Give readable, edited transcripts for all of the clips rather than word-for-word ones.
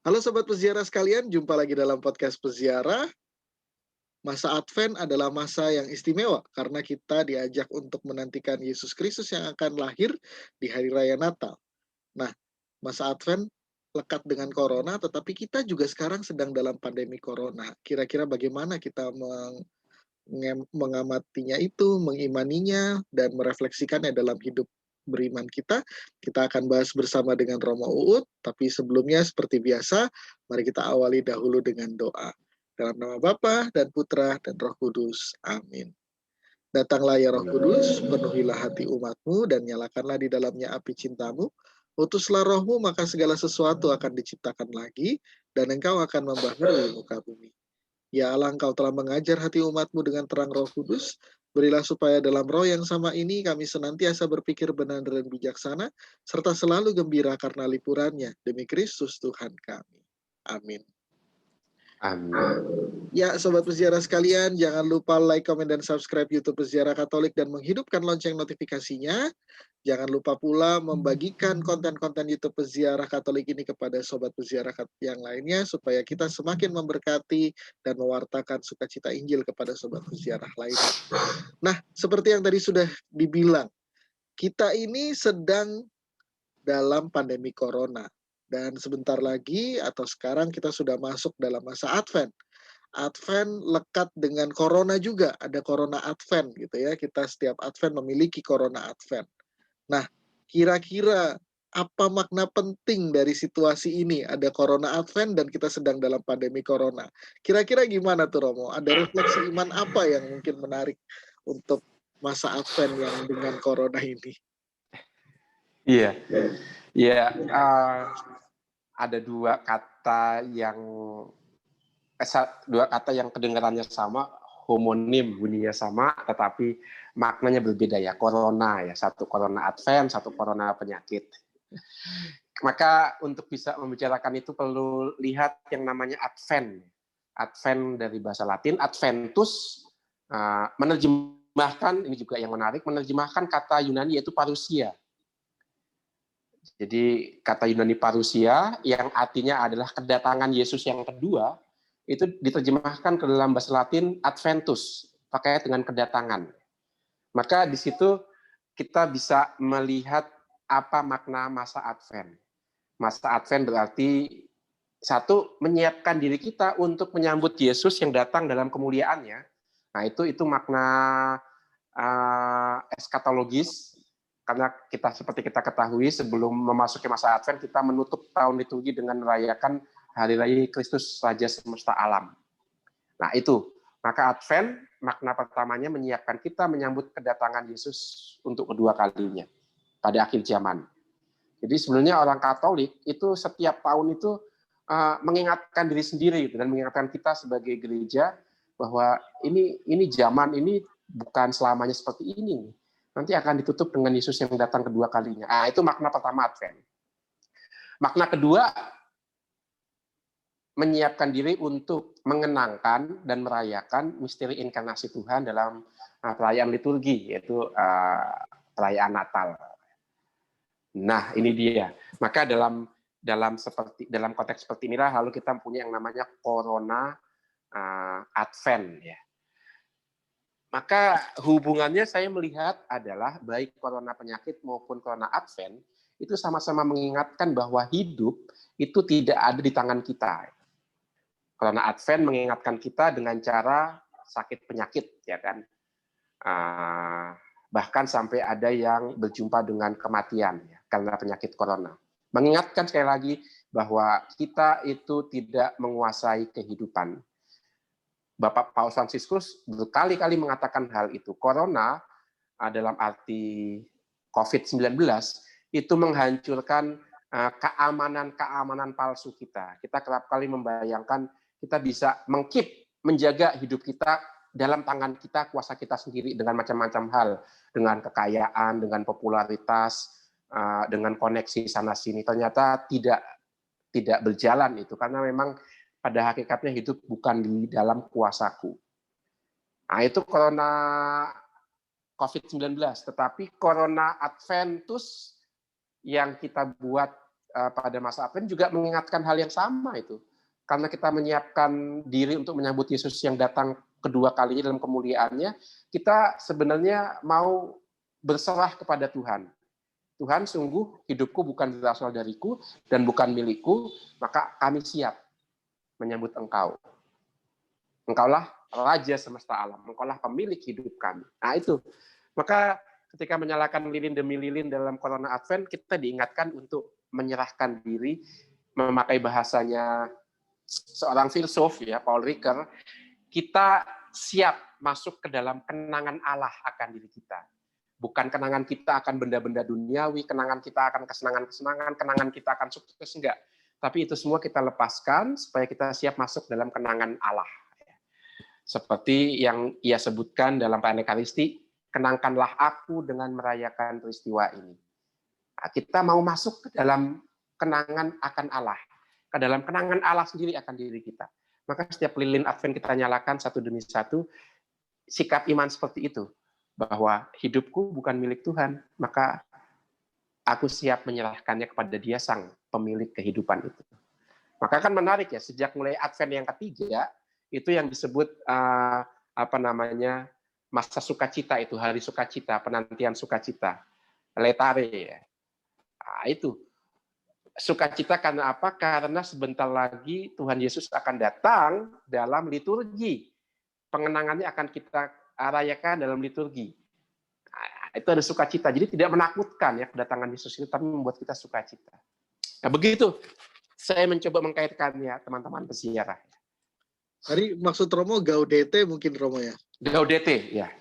Halo Sobat Peziarah sekalian, jumpa lagi dalam podcast Peziarah. Masa Advent adalah masa yang istimewa karena kita diajak untuk menantikan Yesus Kristus yang akan lahir di hari raya Natal. Nah, masa Advent lekat dengan Corona, tetapi kita juga sekarang sedang dalam pandemi Corona. Kira-kira bagaimana kita mengamatinya itu, mengimaninya, dan merefleksikannya dalam hidup beriman kita? Kita akan bahas bersama dengan Romo Uut, tapi sebelumnya seperti biasa, mari kita awali dahulu dengan doa. Dalam nama Bapa dan Putra dan Roh Kudus. Amin. Datanglah ya Roh Kudus, penuhilah hati umatmu dan nyalakanlah di dalamnya api cintamu. Utuslah rohmu, maka segala sesuatu akan diciptakan lagi, dan engkau akan membaharui muka bumi. Ya Allah, engkau telah mengajar hati umatmu dengan terang Roh Kudus. Berilah supaya dalam roh yang sama ini kami senantiasa berpikir benar dan bijaksana, serta selalu gembira karena lipurannya. Demi Kristus Tuhan kami. Amin. Amin. Ya, Sobat Peziarah sekalian, jangan lupa like, komen, dan subscribe YouTube Peziarah Katolik dan menghidupkan lonceng notifikasinya. Jangan lupa pula membagikan konten-konten YouTube Peziarah Katolik ini kepada Sobat Peziarah yang lainnya, supaya kita semakin memberkati dan mewartakan sukacita Injil kepada Sobat Peziarah lainnya. Nah, seperti yang tadi sudah dibilang, kita ini sedang dalam pandemi Corona. Dan sebentar lagi atau sekarang kita sudah masuk dalam masa Advent. Advent lekat dengan Corona juga, ada Corona Advent gitu ya. Kita setiap Advent memiliki Corona Advent. Nah, kira-kira apa makna penting dari situasi ini? Ada Corona Advent dan kita sedang dalam pandemi Corona. Kira-kira gimana tuh Romo? Ada refleksi iman apa yang mungkin menarik untuk masa Advent yang dengan Corona ini? Iya, ya ada dua kata yang kedengarannya sama, homonim, bunyinya sama, tetapi maknanya berbeda ya. Corona ya, satu corona Advent, satu corona penyakit. Maka untuk bisa membicarakan itu perlu lihat yang namanya Advent. Advent dari bahasa Latin, Adventus, menerjemahkan, ini juga yang menarik, menerjemahkan kata Yunani yaitu parousia. Jadi kata Yunani parousia yang artinya adalah kedatangan Yesus yang kedua, itu diterjemahkan ke dalam bahasa Latin Adventus, pakai dengan kedatangan. Maka di situ kita bisa melihat apa makna masa Advent. Masa Advent berarti satu, menyiapkan diri kita untuk menyambut Yesus yang datang dalam kemuliaannya. Nah, itu makna eskatologis, karena seperti kita ketahui sebelum memasuki masa Advent kita menutup tahun liturgi dengan merayakan Hari Raya Kristus Raja Semesta Alam. Nah, itu. Maka Advent makna pertamanya menyiapkan kita menyambut kedatangan Yesus untuk kedua kalinya pada akhir zaman. Jadi sebenarnya orang Katolik itu setiap tahun itu mengingatkan diri sendiri dan mengingatkan kita sebagai gereja bahwa ini zaman ini bukan selamanya seperti ini. Nanti akan ditutup dengan Yesus yang datang kedua kalinya. Itu makna pertama Advent. Makna kedua, menyiapkan diri untuk mengenangkan dan merayakan misteri inkarnasi Tuhan dalam perayaan liturgi, yaitu perayaan Natal. Nah, ini dia. Maka dalam konteks seperti inilah lalu kita punya yang namanya Corona Advent ya. Maka hubungannya saya melihat adalah baik corona penyakit maupun corona Advent itu sama-sama mengingatkan bahwa hidup itu tidak ada di tangan kita. Corona Advent mengingatkan kita dengan cara sakit penyakit, ya kan. Bahkan sampai ada yang berjumpa dengan kematian ya, karena penyakit corona. Mengingatkan sekali lagi bahwa kita itu tidak menguasai kehidupan. Bapak Paus Fransiskus berkali-kali mengatakan hal itu. Corona dalam arti COVID-19 itu menghancurkan keamanan palsu kita. Kita kerap kali membayangkan kita bisa menjaga hidup kita dalam tangan kita, kuasa kita sendiri dengan macam-macam hal, dengan kekayaan, dengan popularitas, dengan koneksi sana-sini. Ternyata tidak berjalan itu, karena memang pada hakikatnya hidup bukan di dalam kuasaku. Nah, itu corona COVID-19. Tetapi corona Adventus yang kita buat pada masa Advent juga mengingatkan hal yang sama itu. Karena kita menyiapkan diri untuk menyambut Yesus yang datang kedua kalinya dalam kemuliaannya, kita sebenarnya mau berserah kepada Tuhan. Tuhan, sungguh hidupku bukan berasal dariku dan bukan milikku, maka kami siap menyambut Engkau. Engkaulah Raja semesta alam, Engkaulah pemilik hidup kami. Nah itu, maka ketika menyalakan lilin demi lilin dalam Corona Advent, kita diingatkan untuk menyerahkan diri, memakai bahasanya seorang filsuf, ya, Paul Ricoeur, kita siap masuk ke dalam kenangan Allah akan diri kita. Bukan kenangan kita akan benda-benda duniawi, kenangan kita akan kesenangan-kesenangan, kenangan kita akan sukses, enggak. Tapi itu semua kita lepaskan supaya kita siap masuk dalam kenangan Allah. Seperti yang ia sebutkan dalam Perayaan Ekaristi, kenangkanlah aku dengan merayakan peristiwa ini. Nah, kita mau masuk ke dalam kenangan akan Allah. Ke dalam kenangan Allah sendiri akan diri kita. Maka setiap lilin Advent kita nyalakan satu demi satu, sikap iman seperti itu. Bahwa hidupku bukan milik Tuhan, maka aku siap menyerahkannya kepada Dia sang pemilik kehidupan itu. Maka kan menarik ya, sejak mulai Advent yang ketiga, itu yang disebut masa sukacita itu, hari sukacita, penantian sukacita, letare ya. Nah, itu sukacita karena apa? Karena sebentar lagi Tuhan Yesus akan datang dalam liturgi. Pengenangannya akan kita rayakan dalam liturgi. Nah, itu ada sukacita. Jadi tidak menakutkan ya kedatangan Yesus itu, tapi membuat kita sukacita. Nah, begitu saya mencoba mengkaitkannya, teman-teman peziarah. Tadi maksud Romo Gaudete mungkin, Romo ya? Gaudete, ya.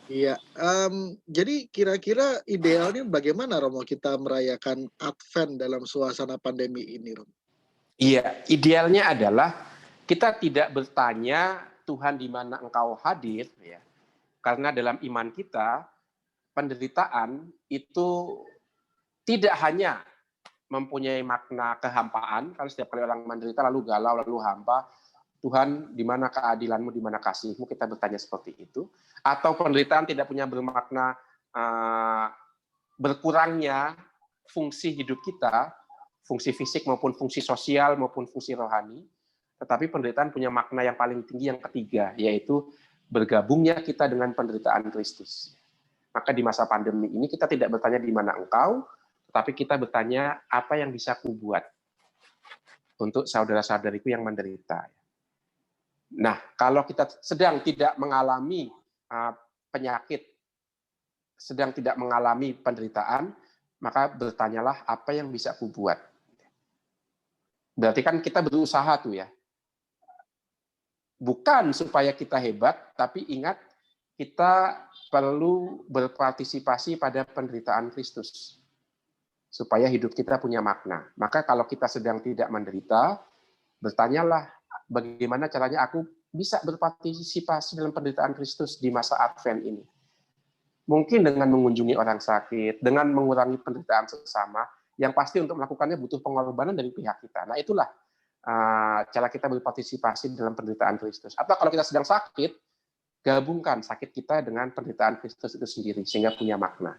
Iya. Jadi kira-kira idealnya bagaimana, Romo, kita merayakan Advent dalam suasana pandemi ini, Romo? Iya, idealnya adalah kita tidak bertanya Tuhan di mana Engkau hadir, ya. Karena dalam iman kita, penderitaan itu tidak hanya mempunyai makna kehampaan, kalau setiap kali orang menderita lalu galau, lalu hampa, Tuhan, di mana keadilanmu, di mana kasihmu, kita bertanya seperti itu. Atau penderitaan tidak punya bermakna berkurangnya fungsi hidup kita, fungsi fisik maupun fungsi sosial maupun fungsi rohani, tetapi penderitaan punya makna yang paling tinggi yang ketiga, yaitu bergabungnya kita dengan penderitaan Kristus. Maka di masa pandemi ini kita tidak bertanya di mana Engkau, tetapi kita bertanya apa yang bisa kubuat untuk saudara-saudariku yang menderita. Nah, kalau kita sedang tidak mengalami penyakit, sedang tidak mengalami penderitaan, maka bertanyalah apa yang bisa kubuat. Berarti kan kita berusaha tuh ya. Bukan supaya kita hebat, tapi ingat kita perlu berpartisipasi pada penderitaan Kristus. Supaya hidup kita punya makna. Maka kalau kita sedang tidak menderita, bertanyalah bagaimana caranya aku bisa berpartisipasi dalam penderitaan Kristus di masa Advent ini. Mungkin dengan mengunjungi orang sakit, dengan mengurangi penderitaan sesama, yang pasti untuk melakukannya butuh pengorbanan dari pihak kita. Nah itulah cara kita berpartisipasi dalam penderitaan Kristus. Atau kalau kita sedang sakit, gabungkan sakit kita dengan penderitaan Kristus itu sendiri, sehingga punya makna.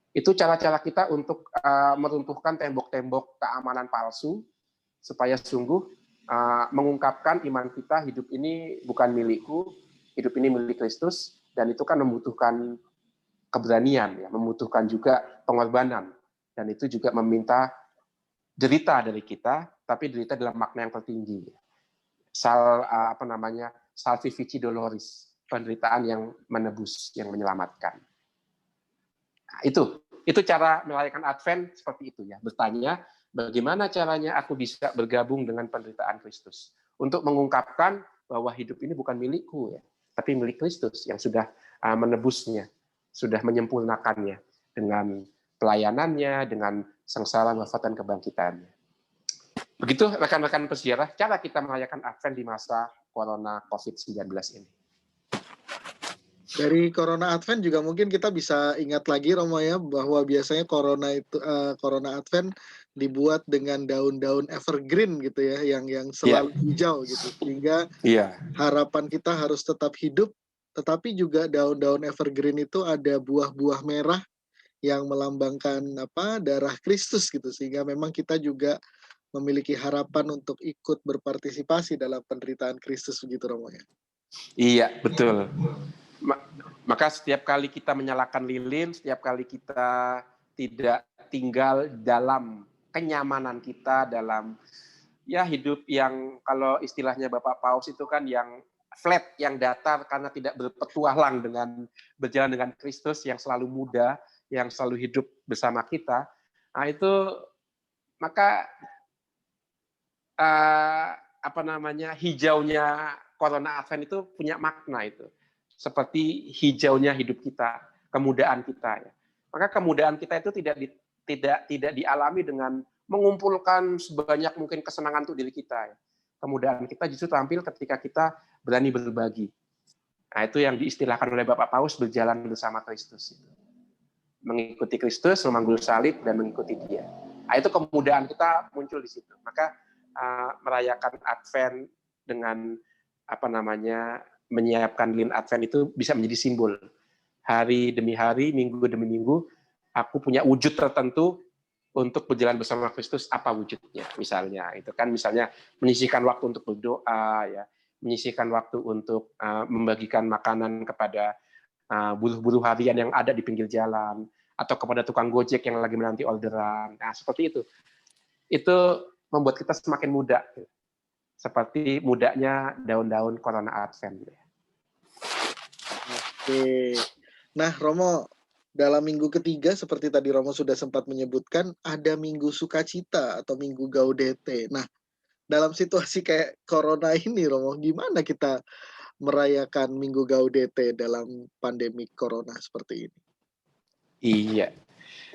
Itu cara-cara kita untuk meruntuhkan tembok-tembok keamanan palsu, supaya sungguh mengungkapkan iman kita, hidup ini bukan milikku, hidup ini milik Kristus, dan itu kan membutuhkan keberanian, ya, membutuhkan juga pengorbanan, dan itu juga meminta derita dari kita, tapi derita dalam makna yang tertinggi. Salvi vici doloris, penderitaan yang menebus, yang menyelamatkan. Nah, itu cara merayakan Advent seperti itu ya. Bertanya, bagaimana caranya aku bisa bergabung dengan penderitaan Kristus untuk mengungkapkan bahwa hidup ini bukan milikku ya, tapi milik Kristus yang sudah menebusnya, sudah menyempurnakannya dengan pelayanannya, dengan sengsara, wafat, dan kebangkitannya. Begitu rekan-rekan peziarah, cara kita merayakan Advent di masa Corona COVID-19 ini. Dari Corona Advent juga mungkin kita bisa ingat lagi, Romo ya, bahwa biasanya Corona Advent dibuat dengan daun-daun evergreen gitu ya, yang selalu hijau gitu, sehingga harapan kita harus tetap hidup, tetapi juga daun-daun evergreen itu ada buah-buah merah yang melambangkan darah Kristus gitu, sehingga memang kita juga memiliki harapan untuk ikut berpartisipasi dalam penderitaan Kristus begitu Romo ya. Iya, betul. Maka setiap kali kita menyalakan lilin, setiap kali kita tidak tinggal dalam kenyamanan kita, dalam hidup yang kalau istilahnya Bapak Paus itu kan yang flat, yang datar karena tidak berpetualang dengan berjalan dengan Kristus yang selalu muda, yang selalu hidup bersama kita. Nah itu maka hijaunya Corona Advent itu punya makna itu. Seperti hijaunya hidup kita, kemudaan kita ya. Maka kemudaan kita itu tidak dialami dengan mengumpulkan sebanyak mungkin kesenangan untuk diri kita ya. Kemudaan kita justru tampil ketika kita berani berbagi. Nah, itu yang diistilahkan oleh Bapak Paus berjalan bersama Kristus. Mengikuti Kristus, memanggul salib dan mengikuti Dia. Nah, itu kemudaan kita muncul di situ. Maka merayakan Advent dengan menyiapkan lilin Advent itu bisa menjadi simbol. Hari demi hari, minggu demi minggu, aku punya wujud tertentu untuk berjalan bersama Kristus. Apa wujudnya? Misalnya, itu kan misalnya menyisihkan waktu untuk berdoa, ya, menyisihkan waktu untuk membagikan makanan kepada buruh-buruh harian yang ada di pinggir jalan, atau kepada tukang gojek yang lagi menanti orderan. Nah, seperti itu. Itu membuat kita semakin muda. Seperti mudanya daun-daun Corona Advent. Oke. Nah, Romo, dalam minggu ketiga seperti tadi Romo sudah sempat menyebutkan ada Minggu Sukacita atau Minggu Gaudete. Nah, dalam situasi kayak Corona ini, Romo, gimana kita merayakan Minggu Gaudete dalam pandemi Corona seperti ini? Iya.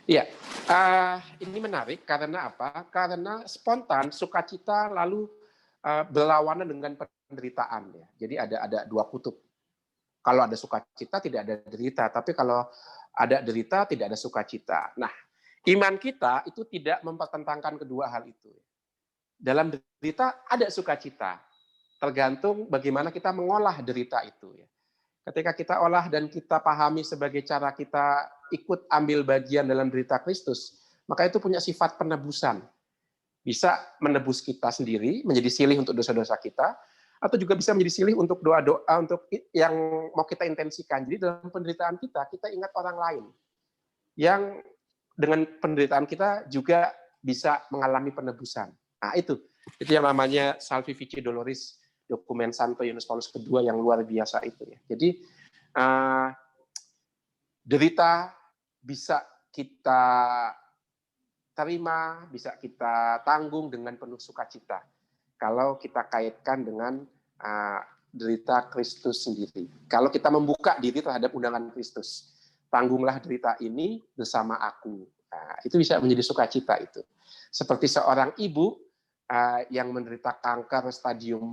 Iya, ini menarik karena apa? Karena spontan sukacita lalu berlawanan dengan penderitaan ya. Jadi ada dua kutub. Kalau ada sukacita tidak ada derita, tapi kalau ada derita tidak ada sukacita. Nah, iman kita itu tidak mempertentangkan kedua hal itu. Dalam derita ada sukacita, tergantung bagaimana kita mengolah derita itu ya. Ketika kita olah dan kita pahami sebagai cara kita ikut ambil bagian dalam derita Kristus, maka itu punya sifat penebusan. Bisa menebus kita sendiri, menjadi silih untuk dosa-dosa kita, atau juga bisa menjadi silih untuk doa-doa untuk yang mau kita intensikan. Jadi dalam penderitaan kita ingat orang lain. Yang dengan penderitaan kita juga bisa mengalami penebusan. Nah itu yang namanya Salvi Vici Doloris, dokumen Santo Yohanes Paulus II yang luar biasa itu ya. Jadi derita bisa kita terima, bisa kita tanggung dengan penuh sukacita. Kalau kita kaitkan dengan derita Kristus sendiri. Kalau kita membuka diri terhadap undangan Kristus, tanggunglah derita ini bersama aku. Nah, itu bisa menjadi sukacita itu. Seperti seorang ibu yang menderita kanker stadium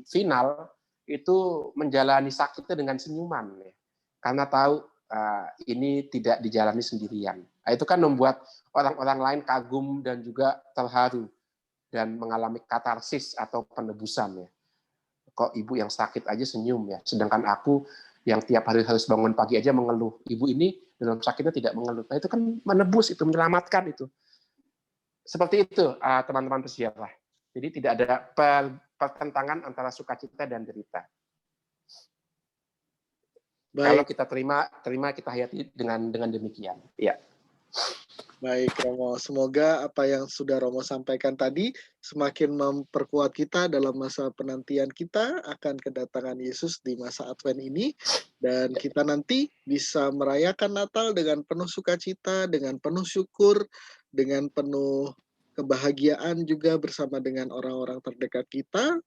final itu menjalani sakitnya dengan senyuman ya. Karena tahu ini tidak dijalani sendirian. Nah, itu kan membuat orang-orang lain kagum dan juga terharu dan mengalami katarsis atau penebusan ya. Kok ibu yang sakit aja senyum ya, sedangkan aku yang tiap hari harus bangun pagi aja mengeluh. Ibu ini dalam sakitnya tidak mengeluh. Nah, itu kan menebus, itu menyelamatkan itu. Seperti itu teman-teman peziarah. Jadi tidak ada pertentangan antara sukacita dan derita. Baik. Kalau kita terima kita hayati dengan demikian. Ya. Baik, Romo. Semoga apa yang sudah Romo sampaikan tadi semakin memperkuat kita dalam masa penantian kita akan kedatangan Yesus di masa Advent ini. Dan kita nanti bisa merayakan Natal dengan penuh sukacita, dengan penuh syukur, dengan penuh kebahagiaan juga bersama dengan orang-orang terdekat kita,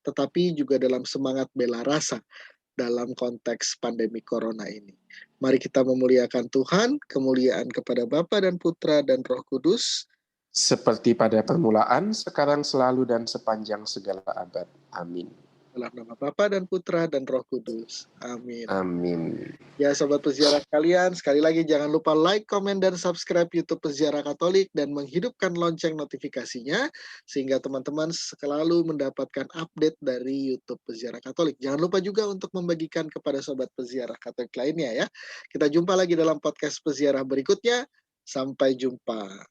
tetapi juga dalam semangat bela rasa dalam konteks pandemi Corona ini. Mari kita memuliakan Tuhan, kemuliaan kepada Bapa dan Putra dan Roh Kudus. Seperti pada permulaan, sekarang, selalu, dan sepanjang segala abad. Amin. Dalam nama Bapa dan Putra dan Roh Kudus. Amin. Amin. Ya, sobat peziarah sekalian, sekali lagi jangan lupa like, komen, dan subscribe YouTube Peziarah Katolik dan menghidupkan lonceng notifikasinya sehingga teman-teman selalu mendapatkan update dari YouTube Peziarah Katolik. Jangan lupa juga untuk membagikan kepada sobat peziarah Katolik lainnya ya. Kita jumpa lagi dalam podcast peziarah berikutnya. Sampai jumpa.